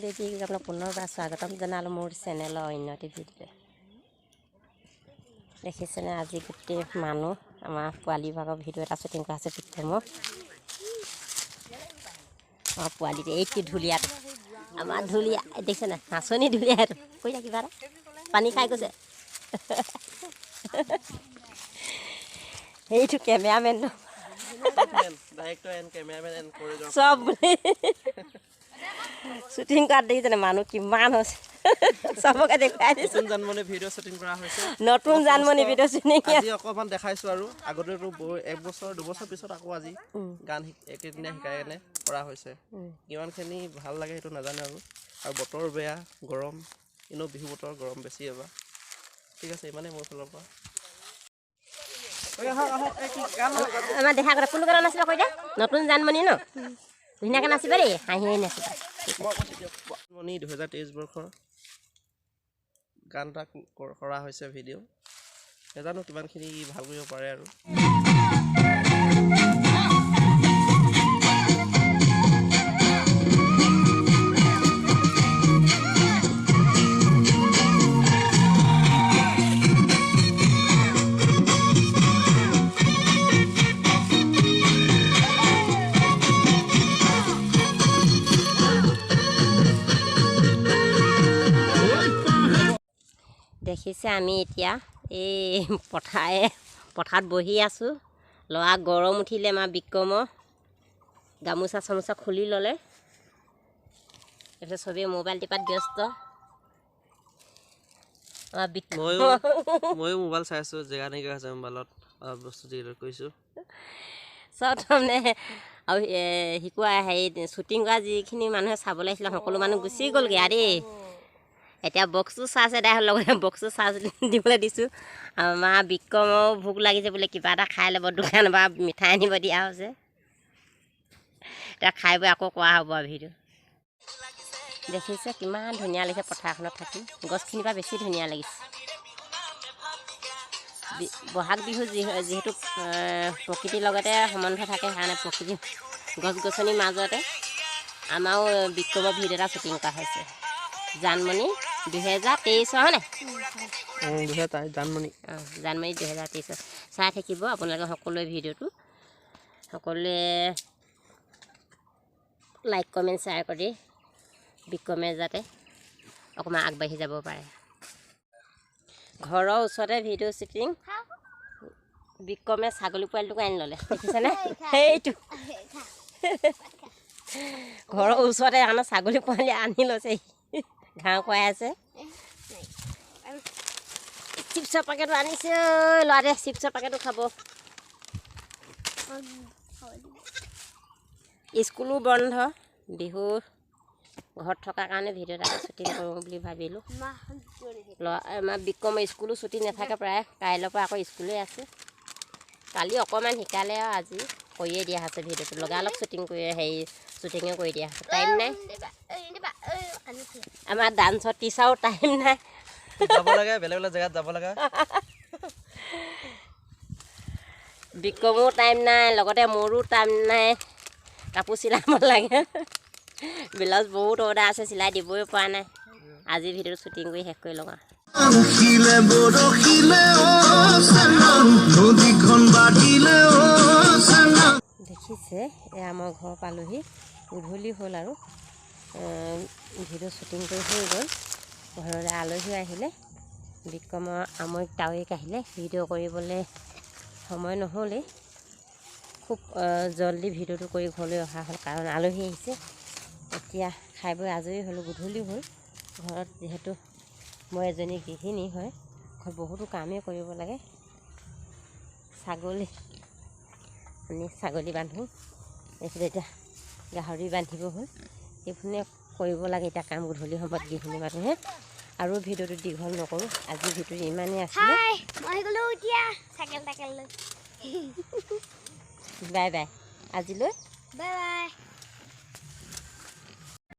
দেৱী আপোনাক পুনৰবাৰ স্বাগতম জনালোঁ মোৰ চেনেলৰ অন্য এটি ভিডিঅ'ত। দেখিছেনে আজি গোটেই মানুহ আমাৰ পোৱালি ভাগৰ ভিডিঅ' এটা শ্বুটিং কৰা আছে বিক্ৰমৰ। অঁ পোৱালিটো এইটো ঢুলীয়াটো আমাৰ ঢুলীয়া দেখিছে নাই নাচনি ঢুলীয়া সেইটো কৈ যা কিবা এটা পানী খাই গৈছে। সেইটো কেমেৰামেন চব বুলি শ্বুটিং কৰাত দেখিছেনে মানুহ কিমান হৈছে চবকে দেখুৱাই দিছোঁ। নতুন জানমণি ভিডিঅ' শ্বুটিং আজি অকণমান দেখাইছোঁ আৰু আগতেতো এক বছৰ দুবছৰ পিছত আকৌ আজি গান একেদিনাই শিকাই কেনে কৰা হৈছে। কিমানখিনি ভাল লাগে সেইটো নাজানো আৰু বতৰ বেয়া গৰম এনেও বিহু বতৰ গৰম বেছি এবাৰ। ঠিক আছে ইমানেই মোৰ ফালৰ পৰা। আমাৰ দেখা কথা কোনটো গান নাচিব কৈ দিয়া নতুন জানমণি ন ধুনীয়াকৈ নাচিবা দেই হাঁহিয়ে নাচিবা। জানমণি 2023 বৰ্ষৰ গান এটা কৰা হৈছে ভিডিঅ' নাজানো কিমানখিনি ভাল কৰিব পাৰে আৰু। দেখিছে আমি এতিয়া এই পথাৰত বহি আছোঁ। ল'ৰা গৰম উঠিলে আমাৰ বিক্ৰমৰ গামোচা চামোচা খুলি ল'লে। এতিয়া চবেই মোবাইল টিপাত ব্যস্ত। ময়ো মোবাইল চাই আছোঁ জেগা নাইকিয়া হৈছে মোবাইলত অলপ বস্তু ডিলিট কৰিছোঁ চব তাৰমানে আৰু শিকোৱা হেৰি শ্বুটিং কৰা যিখিনি মানুহে চাবলৈ আহিছিলে সকলো মানুহ গুচি গ'লগৈ আৰু দেই। এতিয়া বক্সটো চাৰ্জ এদাই হ'ল লগতে বক্সটো চাৰ্জ দিবলৈ দিছোঁ। আমাৰ বিক্ৰমৰো ভোক লাগিছে বোলে কিবা এটা খাই ল'ব দোকানৰ পৰা মিঠাই আনিব দিয়া হৈছে। এতিয়া খাই বৈ আকৌ কৰা হ'ব আৰু ভিডিঅ'। দেখিছে কিমান ধুনীয়া লাগিছে পথাৰখনত থাকি গছখিনিৰ পৰা বেছি ধুনীয়া লাগিছে। বহাগ বিহু যিহেতু প্ৰকৃতিৰ লগতে সম্বন্ধ থাকে সেইকাৰণে প্ৰকৃতি গছ গছনিৰ মাজতে আমাৰো বিক্ৰমৰ ভিডিঅ' এটা শ্বুটিং কৰা হৈছে। জানমণি 2023 হয়নে? জানমণি 2023 চাই থাকিব আপোনালোকে সকলোৱে ভিডিঅ'টো। সকলোৱে লাইক কমেণ্ট শ্বেয়াৰ কৰি বিক্ৰমে যাতে অকণমান আগবাঢ়ি যাব পাৰে। ঘৰৰ ওচৰতে ভিডিঅ' শ্বুটিং বিক্ৰমে ছাগলী পোৱালিটোকো আনি ল'লে দেখিছেনে? সেইটো ঘৰৰ ওচৰতে আমাৰ ছাগলী পোৱালি আনি লৈছে ঘাঁহ খুৱাই আছে। চিপছৰ পেকেটো আনিছে ল'ৰাটোৱে চিপছৰ পেকেটো খাব। স্কুলো বন্ধ বিহু ঘৰত থকাৰ কাৰণে ভিডিঅ' এটা শ্বুটিং কৰোঁ বুলি ভাবিলোঁ। আমাৰ বিক্ৰমৰ স্কুলো ছুটি নাথাকে প্ৰায় কাইলৈৰ পৰা আকৌ স্কুলেই আছে। কালি অকণমান শিকালে আৰু আজি কৰিয়ে দিয়া হৈছে ভিডিঅ'টো লগালগ শ্বুটিং কৰি শ্বুটিঙে কৰি দিয়া হৈছে। টাইম নাই আমাৰ ডান্সৰ টিচাৰো টাইম নাই যাব লাগে বেলেগ বেলেগ জেগাত যাব লাগে। বিক্ৰমৰো টাইম নাই লগতে মোৰো টাইম নাই কাপোৰ চিলাব লাগে। ব্লাউজ বহুত অৰ্ডাৰ আছে চিলাই দিবই পৰা নাই। আজি ভিডিঅ'টো শ্বুটিং কৰি শেষ কৰি লওঁ। দেখিছে এয়া আমাৰ ঘৰ পালোহি গধূলি হ'ল আৰু ভিডিঅ' শ্বুটিং কৰি হৈ গ'ল। ঘৰলৈ আলহী আহিলে বিক্ৰমৰ আমৈক তাৱৈক আহিলে ভিডিঅ' কৰিবলৈ সময় নহ'লেই খুব জলদি ভিডিঅ'টো কৰি ঘৰলৈ অহা হ'ল কাৰণ আলহী আহিছে। এতিয়া খাই বৈ আজৰি হ'লোঁ গধূলি হ'ল। ঘৰত যিহেতু মই এজনী গৃহিণী হয় ঘৰত বহুতো কামেই কৰিব লাগে। ছাগলী বান্ধোঁ এইফালে এতিয়া গাহৰি বান্ধিব হ'ল এইফালে কৰিব লাগে এতিয়া কাম গধূলি সময়ত গৃহিণী মানুহে। আৰু ভিডিঅ'টো দীঘল নকৰোঁ আজি ভিডিঅ'টো ইমানেই আছিলে। বাই বাই আজিলৈ বাই বাই।